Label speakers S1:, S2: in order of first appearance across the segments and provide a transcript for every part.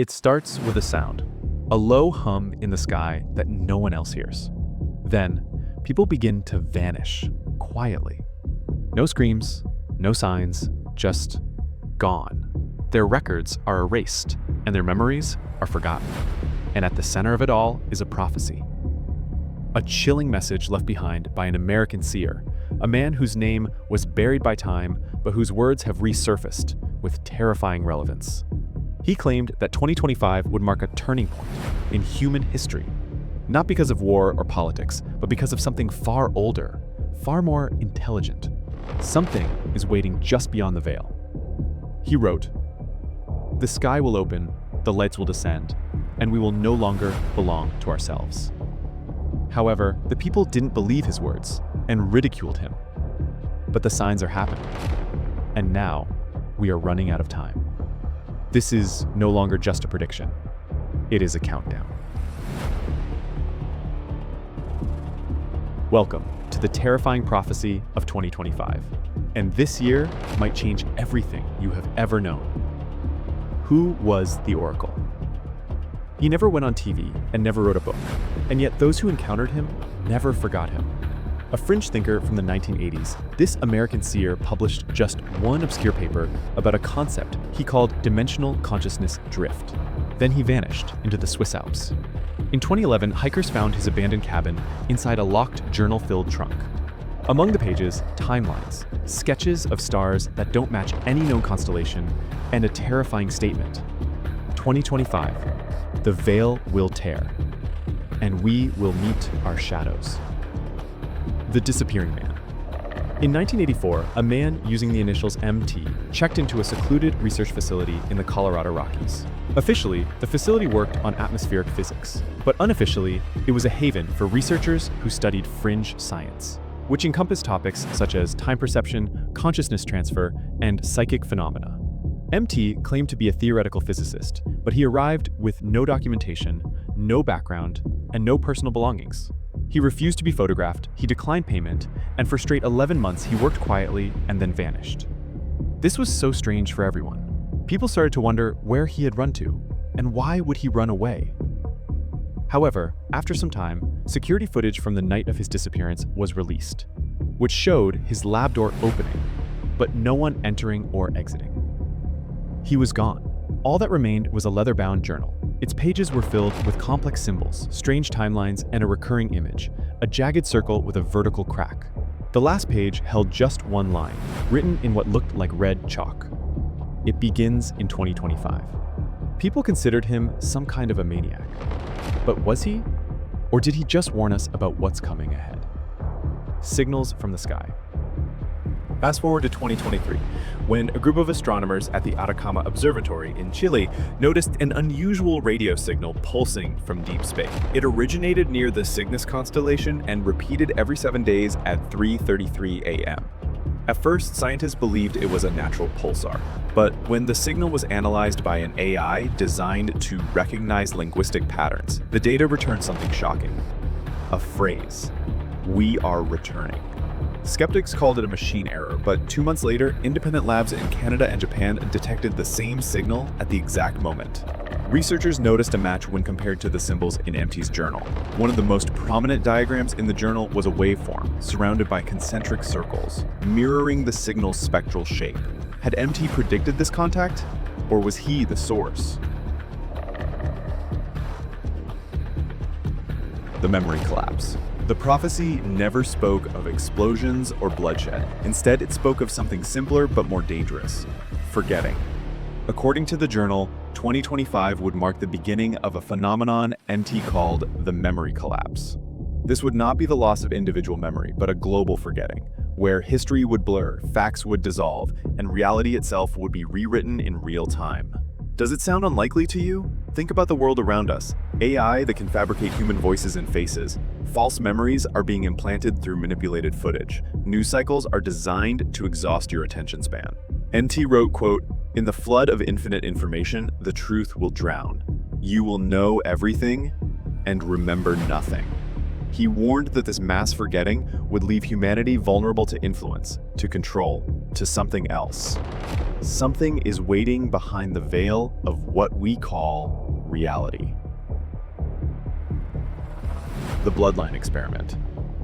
S1: It starts with a sound, a low hum in the sky that no one else hears. Then, people begin to vanish, quietly. No screams, no signs, just gone. Their records are erased, and their memories are forgotten. And at the center of it all is a prophecy. A chilling message left behind by an American seer, a man whose name was buried by time, but whose words have resurfaced with terrifying relevance. He claimed that 2025 would mark a turning point in human history, not because of war or politics, but because of something far older, far more intelligent. Something is waiting just beyond the veil. He wrote, "The sky will open, the lights will descend, and we will no longer belong to ourselves." However, the people didn't believe his words and ridiculed him. But the signs are happening, and now we are running out of time. This is no longer just a prediction. It is a countdown. Welcome to the terrifying prophecy of 2025. And this year might change everything you have ever known. Who was the Oracle? He never went on TV and never wrote a book, and yet those who encountered him never forgot him. A fringe thinker from the 1980s, this American seer published just one obscure paper about a concept he called dimensional consciousness drift. Then he vanished into the Swiss Alps. In 2011, hikers found his abandoned cabin inside a locked journal-filled trunk. Among the pages, timelines, sketches of stars that don't match any known constellation, and a terrifying statement. 2025, the veil will tear, and we will meet our shadows. The Disappearing Man. In 1984, a man using the initials MT checked into a secluded research facility in the Colorado Rockies. Officially, the facility worked on atmospheric physics, but unofficially, it was a haven for researchers who studied fringe science, which encompassed topics such as time perception, consciousness transfer, and psychic phenomena. MT claimed to be a theoretical physicist, but he arrived with no documentation, no background, and no personal belongings. He refused to be photographed, he declined payment, and for straight 11 months he worked quietly and then vanished. This was so strange for everyone. People started to wonder where he had run to, and why would he run away? However, after some time, security footage from the night of his disappearance was released, which showed his lab door opening, but no one entering or exiting. He was gone. All that remained was a leather-bound journal. Its pages were filled with complex symbols, strange timelines, and a recurring image, a jagged circle with a vertical crack. The last page held just one line, written in what looked like red chalk. It begins in 2025. People considered him some kind of a maniac. But was he? Or did he just warn us about what's coming ahead? Signals from the sky. Fast forward to 2023, when a group of astronomers at the Atacama Observatory in Chile noticed an unusual radio signal pulsing from deep space. It originated near the Cygnus constellation and repeated every 7 days at 3:33 a.m. At first, scientists believed it was a natural pulsar, but when the signal was analyzed by an AI designed to recognize linguistic patterns, the data returned something shocking. A phrase, "We are returning." Skeptics called it a machine error, but 2 months later, independent labs in Canada and Japan detected the same signal at the exact moment. Researchers noticed a match when compared to the symbols in MT's journal. One of the most prominent diagrams in the journal was a waveform surrounded by concentric circles, mirroring the signal's spectral shape. Had MT predicted this contact, or was he the source? The memory collapse. The prophecy never spoke of explosions or bloodshed. Instead, it spoke of something simpler but more dangerous: forgetting. According to the journal, 2025 would mark the beginning of a phenomenon MT called the memory collapse. This would not be the loss of individual memory, but a global forgetting, where history would blur, facts would dissolve, and reality itself would be rewritten in real time. Does it sound unlikely to you? Think about the world around us. AI that can fabricate human voices and faces. False memories are being implanted through manipulated footage. News cycles are designed to exhaust your attention span. NT wrote, quote, "In the flood of infinite information, the truth will drown. You will know everything and remember nothing." He warned that this mass forgetting would leave humanity vulnerable to influence, to control, to something else. Something is waiting behind the veil of what we call reality. The Bloodline Experiment.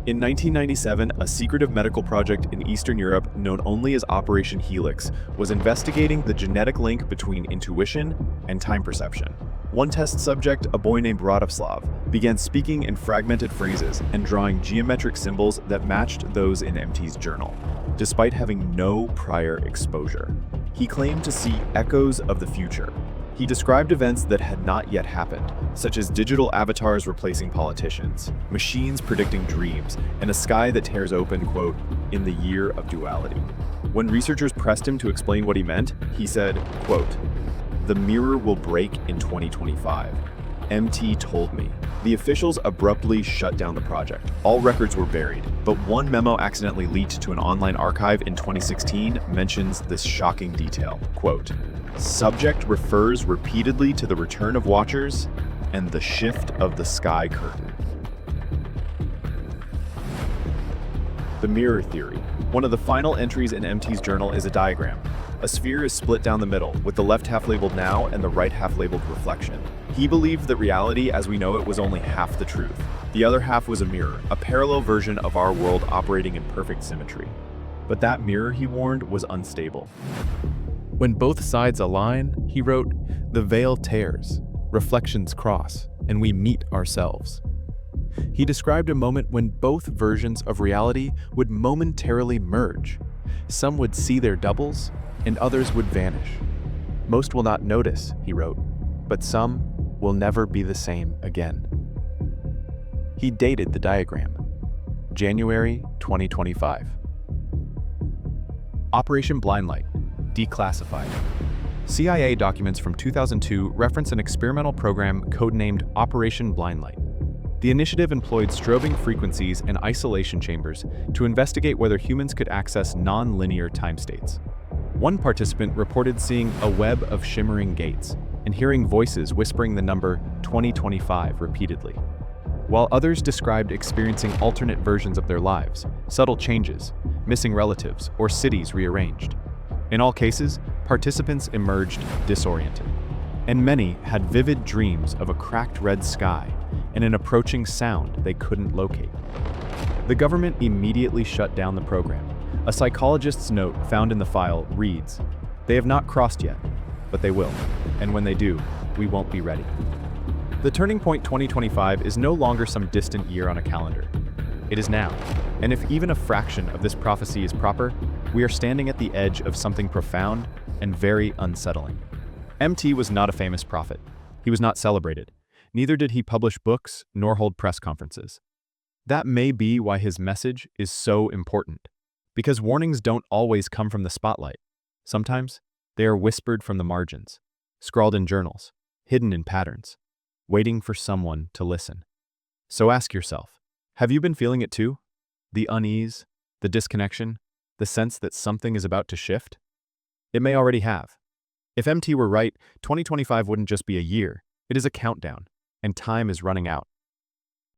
S1: In 1997, a secretive medical project in Eastern Europe known only as Operation Helix was investigating the genetic link between intuition and time perception. One test subject, a boy named Radoslav, began speaking in fragmented phrases and drawing geometric symbols that matched those in MT's journal, despite having no prior exposure. He claimed to see echoes of the future. He described events that had not yet happened, such as digital avatars replacing politicians, machines predicting dreams, and a sky that tears open, quote, in the year of duality. When researchers pressed him to explain what he meant, he said, quote, "The mirror will break in 2025. MT told me." The officials abruptly shut down the project. All records were buried, but one memo accidentally leaked to an online archive in 2016 mentions this shocking detail, quote, "Subject refers repeatedly to the return of watchers and the shift of the sky curtain." The mirror theory. One of the final entries in MT's journal is a diagram. A sphere is split down the middle, with the left half labeled now and the right half labeled reflection. He believed that reality as we know it was only half the truth. The other half was a mirror, a parallel version of our world operating in perfect symmetry. But that mirror, he warned, was unstable. When both sides align, he wrote, the veil tears, reflections cross, and we meet ourselves. He described a moment when both versions of reality would momentarily merge. Some would see their doubles, and others would vanish. Most will not notice, he wrote, but some will never be the same again. He dated the diagram, January 2025. Operation Blindlight, declassified. CIA documents from 2002 reference an experimental program codenamed Operation Blindlight. The initiative employed strobing frequencies and isolation chambers to investigate whether humans could access non-linear time states. One participant reported seeing a web of shimmering gates and hearing voices whispering the number 2025 repeatedly, while others described experiencing alternate versions of their lives, subtle changes, missing relatives, or cities rearranged. In all cases, participants emerged disoriented, and many had vivid dreams of a cracked red sky and an approaching sound they couldn't locate. The government immediately shut down the program. A psychologist's note found in the file reads, "They have not crossed yet, but they will, and when they do, we won't be ready." The turning point 2025 is no longer some distant year on a calendar. It is now, and if even a fraction of this prophecy is proper, we are standing at the edge of something profound and very unsettling. MT was not a famous prophet. He was not celebrated. Neither did he publish books nor hold press conferences. That may be why his message is so important, because warnings don't always come from the spotlight. Sometimes they are whispered from the margins, scrawled in journals, hidden in patterns, waiting for someone to listen. So ask yourself, have you been feeling it too? The unease, the disconnection, the sense that something is about to shift? It may already have. If MT were right, 2025 wouldn't just be a year, it is a countdown, and time is running out.